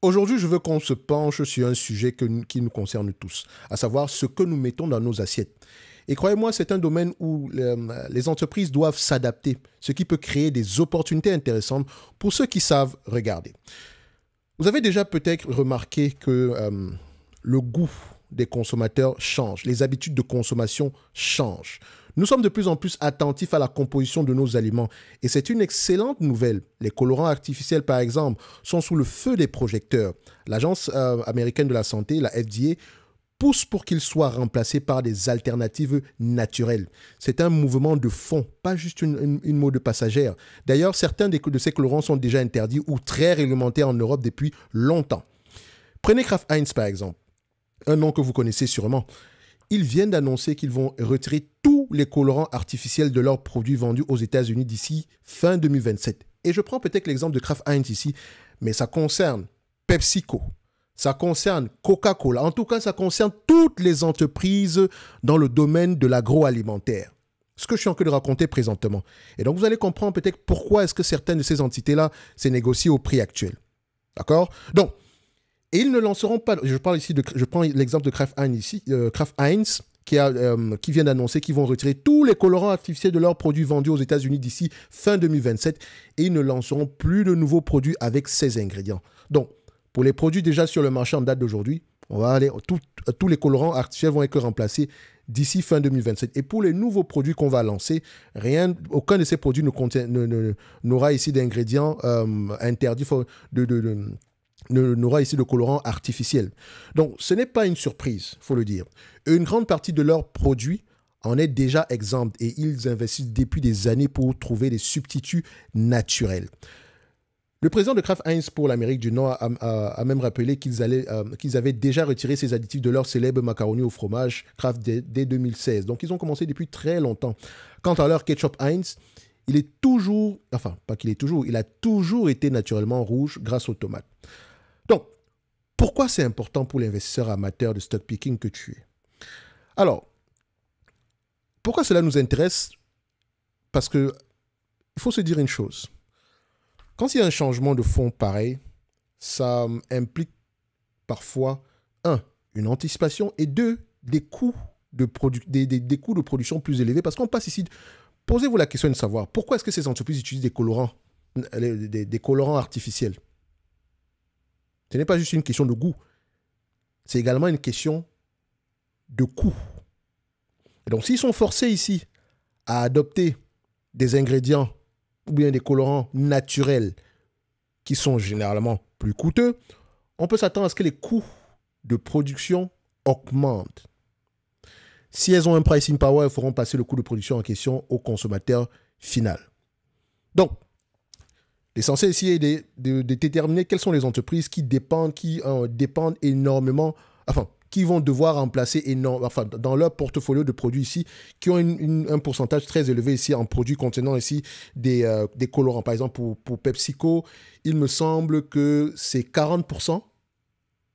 Aujourd'hui, je veux qu'on se penche sur un sujet qui nous concerne tous, à savoir ce que nous mettons dans nos assiettes. Et croyez-moi, c'est un domaine où les entreprises doivent s'adapter, ce qui peut créer des opportunités intéressantes pour ceux qui savent regarder. Vous avez déjà peut-être remarqué que le goût des consommateurs change, les habitudes de consommation changent. Nous sommes de plus en plus attentifs à la composition de nos aliments et c'est une excellente nouvelle. Les colorants artificiels, par exemple, sont sous le feu des projecteurs. L'Agence américaine de la santé, la FDA, pousse pour qu'ils soient remplacés par des alternatives naturelles. C'est un mouvement de fond, pas juste une mode passagère. D'ailleurs, certains de ces colorants sont déjà interdits ou très réglementés en Europe depuis longtemps. Prenez Kraft Heinz, par exemple, un nom que vous connaissez sûrement. Ils viennent d'annoncer qu'ils vont retirer tous les colorants artificiels de leurs produits vendus aux États-Unis d'ici fin 2027. Et je prends peut-être l'exemple de Kraft Heinz ici, mais ça concerne PepsiCo, ça concerne Coca-Cola, en tout cas ça concerne toutes les entreprises dans le domaine de l'agroalimentaire. Ce que je suis en train de raconter présentement. Et donc vous allez comprendre peut-être pourquoi est-ce que certaines de ces entités-là se négocient au prix actuel. D'accord? Donc, et ils ne lanceront pas, je prends l'exemple de Kraft Heinz ici, Kraft Heinz qui vient d'annoncer qu'ils vont retirer tous les colorants artificiels de leurs produits vendus aux États-Unis d'ici fin 2027 et ils ne lanceront plus de nouveaux produits avec ces ingrédients. Donc, pour les produits déjà sur le marché en date d'aujourd'hui, tous les colorants artificiels vont être remplacés d'ici fin 2027. Et pour les nouveaux produits qu'on va lancer, aucun de ces produits n'aura ici d'ingrédients interdits n'aura ici de colorant artificiel. Donc, ce n'est pas une surprise, il faut le dire. Une grande partie de leurs produits en est déjà exempte et ils investissent depuis des années pour trouver des substituts naturels. Le président de Kraft Heinz pour l'Amérique du Nord a même rappelé qu'ils avaient déjà retiré ces additifs de leur célèbre macaroni au fromage Kraft dès 2016. Donc, ils ont commencé depuis très longtemps. Quant à leur ketchup Heinz, il est toujours, enfin, pas qu'il est toujours, il a toujours été naturellement rouge grâce aux tomates. Donc, pourquoi c'est important pour l'investisseur amateur de stock picking que tu es? Alors, pourquoi cela nous intéresse? Parce que il faut se dire une chose. Quand il y a un changement de fond pareil, ça implique parfois, une anticipation et des coûts de production plus élevés. Parce qu'on passe ici, posez-vous la question de savoir pourquoi est-ce que ces entreprises utilisent des colorants artificiels? Ce n'est pas juste une question de goût, c'est également une question de coût. Et donc, s'ils sont forcés ici à adopter des ingrédients ou bien des colorants naturels qui sont généralement plus coûteux, on peut s'attendre à ce que les coûts de production augmentent. Si elles ont un pricing power, elles feront passer le coût de production en question au consommateur final. Donc, l'essentiel ici est de déterminer quelles sont les entreprises qui dépendent énormément, enfin, qui vont devoir remplacer dans leur portfolio de produits ici, qui ont un pourcentage très élevé ici en produits contenant ici des colorants. Par exemple, pour PepsiCo, il me semble que c'est 40%.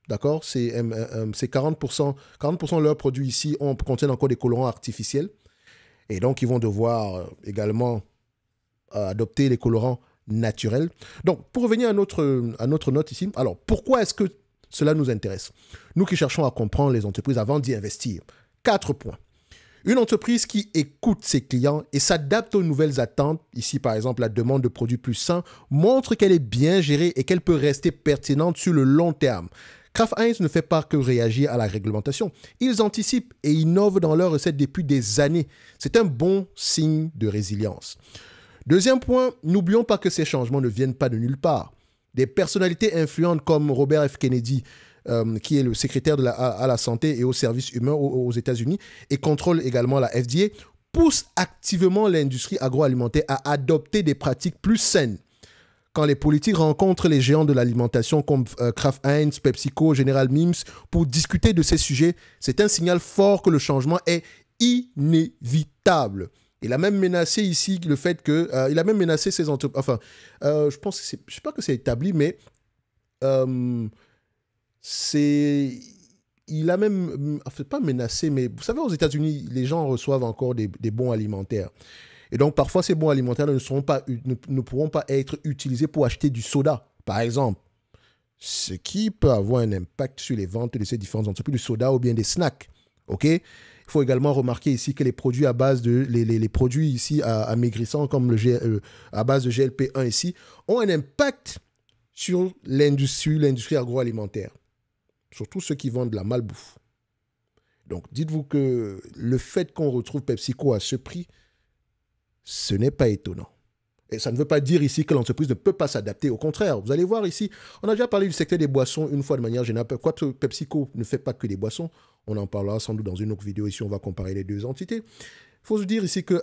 D'accord? C'est 40%. 40% de leurs produits ici contiennent encore des colorants artificiels. Et donc, ils vont devoir également adopter les colorants naturels. Donc, pour revenir à notre note ici, alors, pourquoi est-ce que cela nous intéresse? Nous qui cherchons à comprendre les entreprises avant d'y investir. 4 points. Une entreprise qui écoute ses clients et s'adapte aux nouvelles attentes, ici par exemple la demande de produits plus sains, montre qu'elle est bien gérée et qu'elle peut rester pertinente sur le long terme. Kraft Heinz ne fait pas que réagir à la réglementation. Ils anticipent et innovent dans leurs recettes depuis des années. C'est un bon signe de résilience. Deuxième point, n'oublions pas que ces changements ne viennent pas de nulle part. Des personnalités influentes comme Robert F. Kennedy, qui est le secrétaire à la santé et aux services humains aux États-Unis et contrôle également la FDA, poussent activement l'industrie agroalimentaire à adopter des pratiques plus saines. Quand les politiques rencontrent les géants de l'alimentation comme Kraft Heinz, PepsiCo, General Mills pour discuter de ces sujets, c'est un signal fort que le changement est inévitable. Il a même menacé ici le fait que... il a même menacé ces entreprises... Enfin, je pense que c'est... Je ne sais pas que c'est établi, mais... Il a même... Enfin, pas menacé, mais vous savez, aux États-Unis, les gens reçoivent encore des bons alimentaires. Et donc, parfois, ces bons alimentaires ne pourront pas être utilisés pour acheter du soda, par exemple. ce qui peut avoir un impact sur les ventes de ces différentes entreprises de soda ou bien des snacks. OK? Il faut également remarquer ici que les produits à base de les produits ici à maigrissant comme à base de GLP-1 ici ont un impact sur l'industrie agroalimentaire. Surtout ceux qui vendent de la malbouffe. Donc, dites-vous que le fait qu'on retrouve PepsiCo à ce prix, ce n'est pas étonnant. Et ça ne veut pas dire ici que l'entreprise ne peut pas s'adapter. Au contraire, vous allez voir ici, on a déjà parlé du secteur des boissons une fois de manière générale. Quoique PepsiCo ne fait pas que des boissons, on en parlera sans doute dans une autre vidéo ici, on va comparer les deux entités. Il faut se dire ici que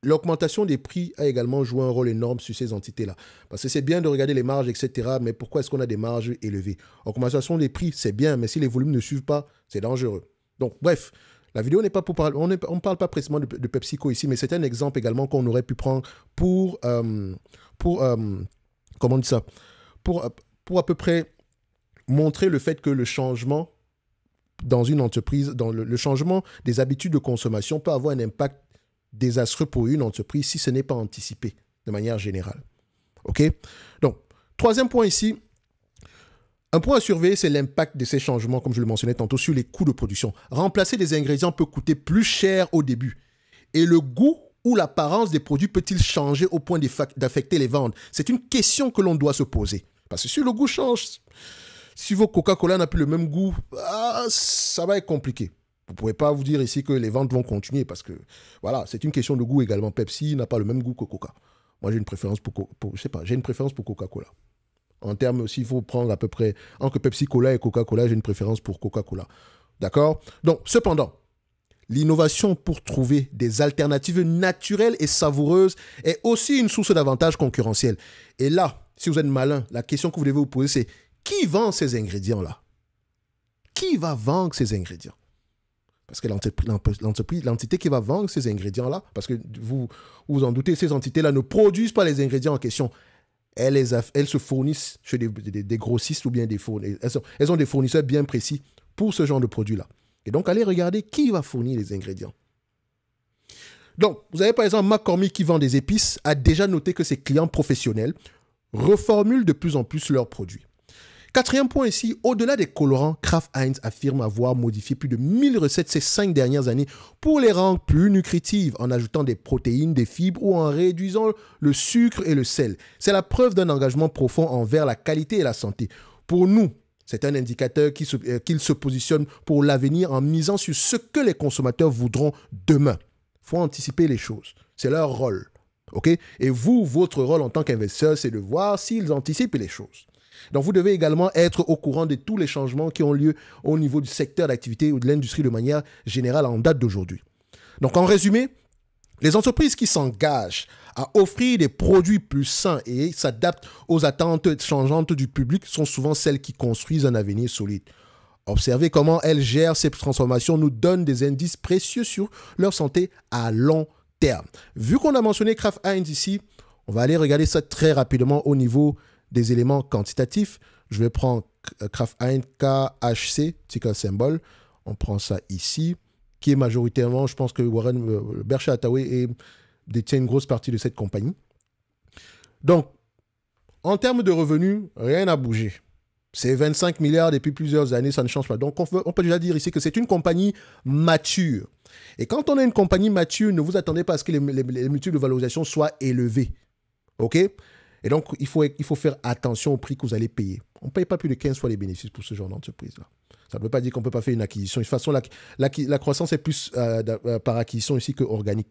l'augmentation des prix a également joué un rôle énorme sur ces entités-là. Parce que c'est bien de regarder les marges, etc. Mais pourquoi est-ce qu'on a des marges élevées? Augmentation des prix, c'est bien, mais si les volumes ne suivent pas, c'est dangereux. Donc, bref, la vidéo n'est pas pour parler, on ne parle pas précisément de PepsiCo ici, mais c'est un exemple également qu'on aurait pu prendre pour comment on dit ça? Pour à peu près montrer le fait que le changement dans une entreprise, dans le changement des habitudes de consommation peut avoir un impact désastreux pour une entreprise si ce n'est pas anticipé de manière générale. OK? Donc, troisième point ici, un point à surveiller, c'est l'impact de ces changements, comme je le mentionnais tantôt, sur les coûts de production. Remplacer des ingrédients peut coûter plus cher au début. Et le goût ou l'apparence des produits peut-il changer au point d'affecter les ventes? C'est une question que l'on doit se poser. Parce que si le goût change, si vos Coca-Cola n'a plus le même goût, ça va être compliqué. Vous ne pouvez pas vous dire ici que les ventes vont continuer parce que, voilà, c'est une question de goût également. Pepsi n'a pas le même goût que Coca. Moi, j'ai une préférence j'ai une préférence pour Coca-Cola. En termes, s'il faut prendre à peu près entre Pepsi-Cola et Coca-Cola, j'ai une préférence pour Coca-Cola. D'accord? Donc, cependant, l'innovation pour trouver des alternatives naturelles et savoureuses est aussi une source d'avantages concurrentiels. Et là, si vous êtes malin, la question que vous devez vous poser, c'est qui vend ces ingrédients-là? Qui va vendre ces ingrédients? Parce que l'entité qui va vendre ces ingrédients-là, parce que vous en doutez, ces entités-là ne produisent pas les ingrédients en question. Elles se fournissent chez des grossistes ou bien des fournisseurs. Elles ont des fournisseurs bien précis pour ce genre de produits-là. Et donc, allez regarder qui va fournir les ingrédients. Donc, vous avez par exemple McCormick qui vend des épices, a déjà noté que ses clients professionnels reformulent de plus en plus leurs produits. Quatrième point ici, au-delà des colorants, Kraft Heinz affirme avoir modifié plus de 1000 recettes ces 5 dernières années pour les rendre plus nutritives en ajoutant des protéines, des fibres ou en réduisant le sucre et le sel. C'est la preuve d'un engagement profond envers la qualité et la santé. Pour nous, c'est un indicateur qu'ils se positionnent pour l'avenir en misant sur ce que les consommateurs voudront demain. Il faut anticiper les choses. C'est leur rôle. Okay? Et vous, votre rôle en tant qu'investisseur, c'est de voir s'ils anticipent les choses. Donc, vous devez également être au courant de tous les changements qui ont lieu au niveau du secteur d'activité ou de l'industrie de manière générale en date d'aujourd'hui. Donc, en résumé, les entreprises qui s'engagent à offrir des produits plus sains et s'adaptent aux attentes changeantes du public sont souvent celles qui construisent un avenir solide. Observer comment elles gèrent ces transformations nous donne des indices précieux sur leur santé à long terme. Vu qu'on a mentionné Kraft Heinz ici, on va aller regarder ça très rapidement au niveau des éléments quantitatifs. Je vais prendre Kraft Heinz KHC, ticker symbole. On prend ça ici, qui est majoritairement, je pense que Berkshire Hathaway détient une grosse partie de cette compagnie. Donc, en termes de revenus, rien n'a bougé. C'est 25 milliards depuis plusieurs années, ça ne change pas. Donc, on peut déjà dire ici que c'est une compagnie mature. Et quand on a une compagnie mature, ne vous attendez pas à ce que les multiples de valorisation soient élevés. OK? Et donc, il faut faire attention au prix que vous allez payer. On ne paye pas plus de 15 fois les bénéfices pour ce genre d'entreprise-là. Ça ne veut pas dire qu'on ne peut pas faire une acquisition. De toute façon, la croissance est plus par acquisition ici qu'organique.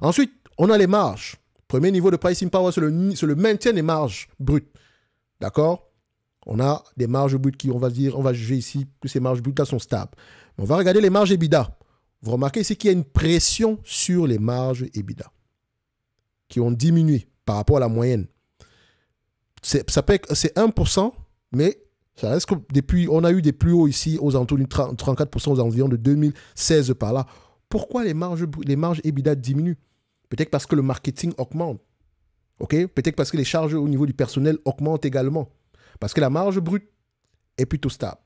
Ensuite, on a les marges. Premier niveau de pricing power, c'est le maintien des marges brutes. D'accord? On a des marges brutes qui, on va juger ici que ces marges brutes-là sont stables. On va regarder les marges EBITDA. Vous remarquez ici qu'il y a une pression sur les marges EBITDA qui ont diminué par rapport à la moyenne. C'est 1%, mais ça reste que on a eu des plus hauts ici aux alentours de 34% aux environs de 2016 par là. Pourquoi les marges EBITDA diminuent? Peut-être parce que le marketing augmente. Okay? Peut-être parce que les charges au niveau du personnel augmentent également. Parce que la marge brute est plutôt stable.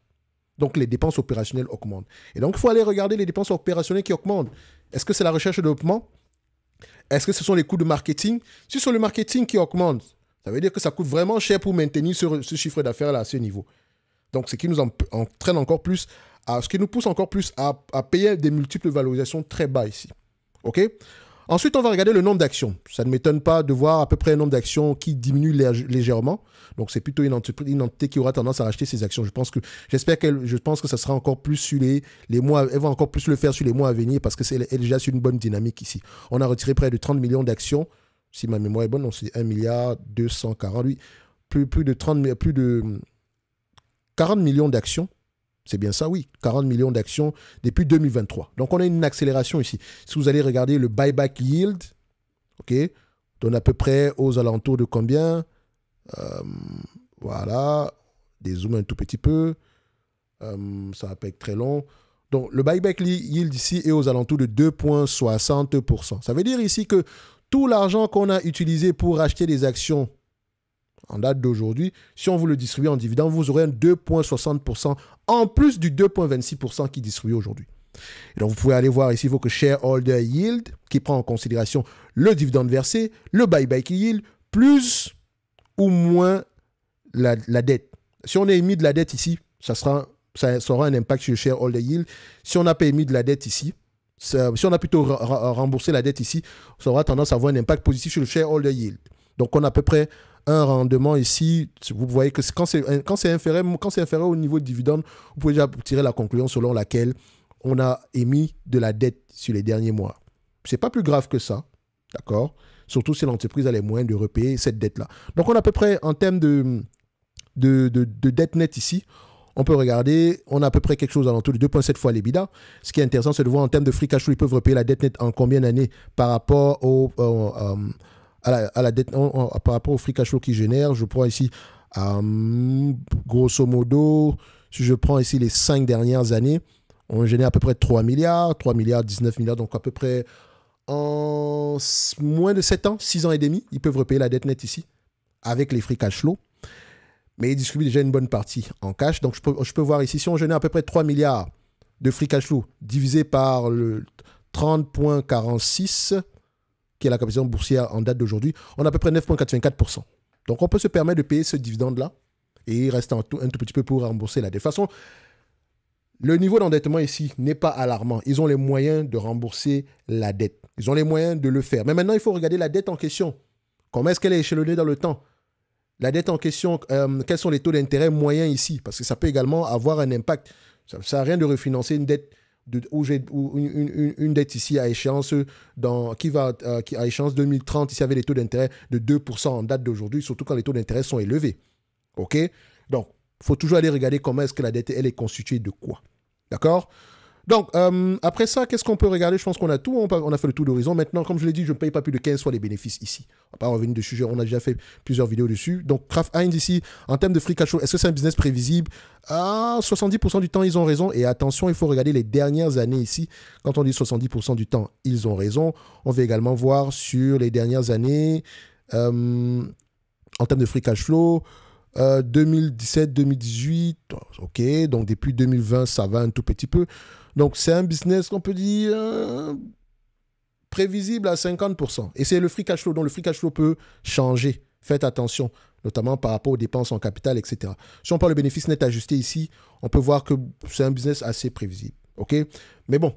Donc les dépenses opérationnelles augmentent. Et donc il faut aller regarder les dépenses opérationnelles qui augmentent. Est-ce que c'est la recherche et développement? Est-ce que ce sont les coûts de marketing? Si c'est le marketing qui augmente, Ça veut dire que ça coûte vraiment cher pour maintenir ce chiffre d'affaires-là à ce niveau. Donc, ce qui nous entraîne encore plus, ce qui nous pousse encore plus à payer des multiples valorisations très bas ici. OK? Ensuite, on va regarder le nombre d'actions. Ça ne m'étonne pas de voir à peu près un nombre d'actions qui diminue légèrement. Donc, c'est plutôt une entité qui aura tendance à racheter ses actions. Je pense que ça sera encore plus sur les mois. Elle va encore plus le faire sur les mois à venir parce que elle est déjà sur une bonne dynamique ici. On a retiré près de 30 millions d'actions. Si ma mémoire est bonne, c'est 1 milliard 240. Oui, plus de 40 millions d'actions. C'est bien ça, oui. 40 millions d'actions depuis 2023. Donc, on a une accélération ici. Si vous allez regarder le buyback yield, OK, donne à peu près aux alentours de combien? Voilà. Dézoome un tout petit peu. Ça va pas être très long. Donc, le buyback yield ici est aux alentours de 2,60%. Ça veut dire ici que tout l'argent qu'on a utilisé pour acheter des actions en date d'aujourd'hui, si on vous le distribue en dividende, vous aurez un 2,60% en plus du 2,26% qui est distribué aujourd'hui. Et donc, vous pouvez aller voir ici, il faut que shareholder yield, qui prend en considération le dividende versé, le buyback yield, plus ou moins la dette. Si on a émis de la dette ici, ça aura un impact sur le shareholder yield. Si on n'a pas émis de la dette ici, si on a plutôt remboursé la dette ici, ça aura tendance à avoir un impact positif sur le shareholder yield. Donc, on a à peu près un rendement ici. Vous voyez que quand c'est inférieur au niveau de dividende, vous pouvez déjà tirer la conclusion selon laquelle on a émis de la dette sur les derniers mois. Ce n'est pas plus grave que ça, d'accord? Surtout si l'entreprise a les moyens de repayer cette dette-là. Donc, on a à peu près, en termes de dette nette ici, on peut regarder, on a à peu près quelque chose à l'entour de 2,7 fois l'EBITDA. Ce qui est intéressant, c'est de voir en termes de free cash flow, ils peuvent repayer la dette nette en combien d'années par rapport à la dette, par rapport au free cash flow qu'ils génèrent. Je prends ici, grosso modo, si je prends ici les 5 dernières années, on génère à peu près 3 milliards, 19 milliards, donc à peu près en moins de 7 ans, 6 ans et demi, ils peuvent repayer la dette nette ici avec les free cash flow. Mais ils distribuent déjà une bonne partie en cash. Donc, je peux voir ici, si on génère à peu près 3 milliards de free cash flow divisé par le 30,46, qui est la capitalisation boursière en date d'aujourd'hui, on a à peu près 9,84%. Donc, on peut se permettre de payer ce dividende-là et il reste un tout petit peu pour rembourser la dette. De toute façon, le niveau d'endettement ici n'est pas alarmant. Ils ont les moyens de rembourser la dette. Ils ont les moyens de le faire. Mais maintenant, il faut regarder la dette en question. Comment est-ce qu'elle est échelonnée dans le temps? La dette en question, quels sont les taux d'intérêt moyens ici? Parce que ça peut également avoir un impact. Ça ne sert à rien de refinancer une dette une dette ici à échéance qui à échéance 2030 ici avec des taux d'intérêt de 2% en date d'aujourd'hui, surtout quand les taux d'intérêt sont élevés. OK? Donc, il faut toujours aller regarder comment est-ce que la dette elle est constituée de quoi. D'accord? Donc, après ça, qu'est-ce qu'on peut regarder? Je pense qu'on a tout. On a fait le tour d'horizon. Maintenant, comme je l'ai dit, je ne paye pas plus de 15 fois les bénéfices ici. On ne va pas revenir dessus. On a déjà fait plusieurs vidéos dessus. Donc, Kraft Heinz ici, en termes de free cash flow, est-ce que c'est un business prévisible? 70% du temps, ils ont raison. Et attention, il faut regarder les dernières années ici. Quand on dit 70% du temps, ils ont raison. On va également voir sur les dernières années, en termes de free cash flow, 2017, 2018, ok, donc depuis 2020, ça va un tout petit peu. Donc, c'est un business qu'on peut dire prévisible à 50%. Et c'est le free cash flow. Donc, le free cash flow peut changer. Faites attention, notamment par rapport aux dépenses en capital, etc. Si on parle de bénéfice net ajusté ici, on peut voir que c'est un business assez prévisible. OK? Mais bon,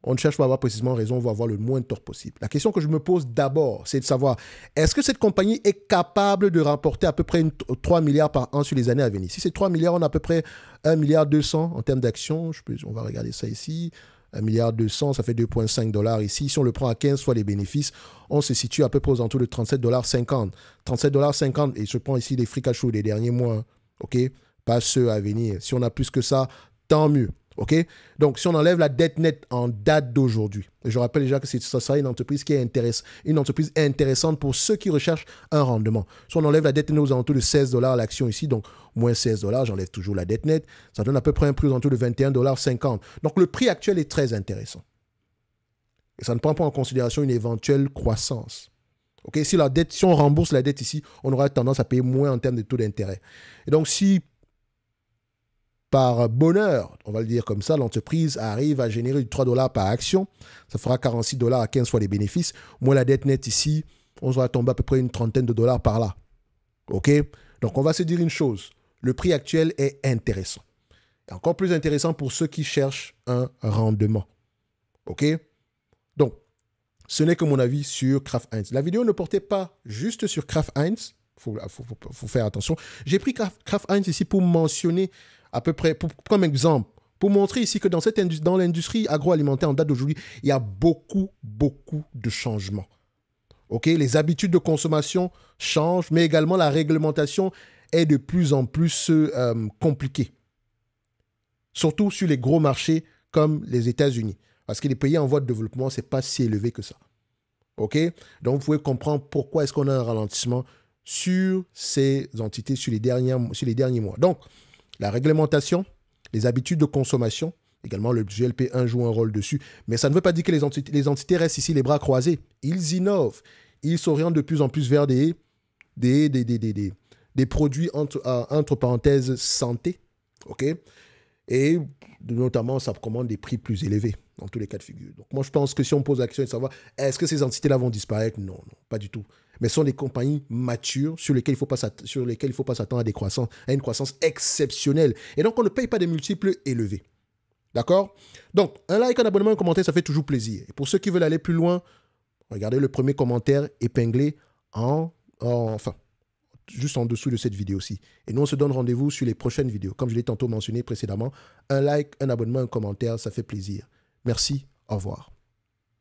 on ne cherche pas à avoir précisément raison, on va avoir le moins de tort possible. La question que je me pose d'abord, c'est de savoir, est-ce que cette compagnie est capable de rapporter à peu près 3 milliards par an sur les années à venir? Si c'est 3 milliards, on a à peu près 1,2 milliard en termes d'actions. On va regarder ça ici. 1,2 milliard, ça fait 2,5 $ ici. Si on le prend à 15 fois les bénéfices, on se situe à peu près aux alentours de 37,50 $. 37,50 $, et je prends ici les free cash flow des derniers mois. OK? Pas ceux à venir. Si on a plus que ça, tant mieux. OK? Donc, si on enlève la dette nette en date d'aujourd'hui, je rappelle déjà que ça sera une entreprise qui est une entreprise intéressante pour ceux qui recherchent un rendement. Si on enlève la dette nette aux alentours de 16 $ l'action ici, donc moins 16 $, j'enlève toujours la dette nette, ça donne à peu près un prix aux alentours de 21,50 $. Donc, le prix actuel est très intéressant. Et ça ne prend pas en considération une éventuelle croissance. OK? Si on rembourse la dette ici, on aura tendance à payer moins en termes de taux d'intérêt. Et donc, si par bonheur, on va le dire comme ça, l'entreprise arrive à générer du 3 $ par action, ça fera 46 $ à 15 fois les bénéfices. Moins la dette nette ici, on sera tombé à peu près une trentaine de dollars par là. OK? Donc, on va se dire une chose. Le prix actuel est intéressant. Et encore plus intéressant pour ceux qui cherchent un rendement. OK? Donc, ce n'est que mon avis sur Kraft Heinz. La vidéo ne portait pas juste sur Kraft Heinz. Faut faire attention. J'ai pris Kraft Heinz ici pour mentionner à peu près, comme exemple, pour montrer ici que dans l'industrie agroalimentaire en date d'aujourd'hui, il y a beaucoup de changements. OK? Les habitudes de consommation changent, mais également la réglementation est de plus en plus compliquée. Surtout sur les gros marchés comme les États-Unis. Parce que les pays en voie de développement, ce n'est pas si élevé que ça. OK? Donc, vous pouvez comprendre pourquoi est-ce qu'on a un ralentissement sur ces entités sur les derniers mois. Donc, la réglementation, les habitudes de consommation, également le GLP-1 joue un rôle dessus. Mais ça ne veut pas dire que les entités restent ici les bras croisés. Ils innovent. Ils s'orientent de plus en plus vers des produits entre parenthèses santé. OK? Et notamment, ça commande des prix plus élevés dans tous les cas de figure. Donc, moi, je pense que si on pose la question de savoir est-ce que ces entités-là vont disparaître, non, pas du tout. Mais ce sont des compagnies matures sur lesquelles il ne faut pas s'attendre à une croissance exceptionnelle. Et donc, on ne paye pas des multiples élevés. D'accord? Donc, un like, un abonnement, un commentaire, ça fait toujours plaisir. Et pour ceux qui veulent aller plus loin, regardez le premier commentaire épinglé juste en dessous de cette vidéo-ci. Et nous, on se donne rendez-vous sur les prochaines vidéos. Comme je l'ai tantôt mentionné précédemment, un like, un abonnement, un commentaire, ça fait plaisir. Merci, au revoir.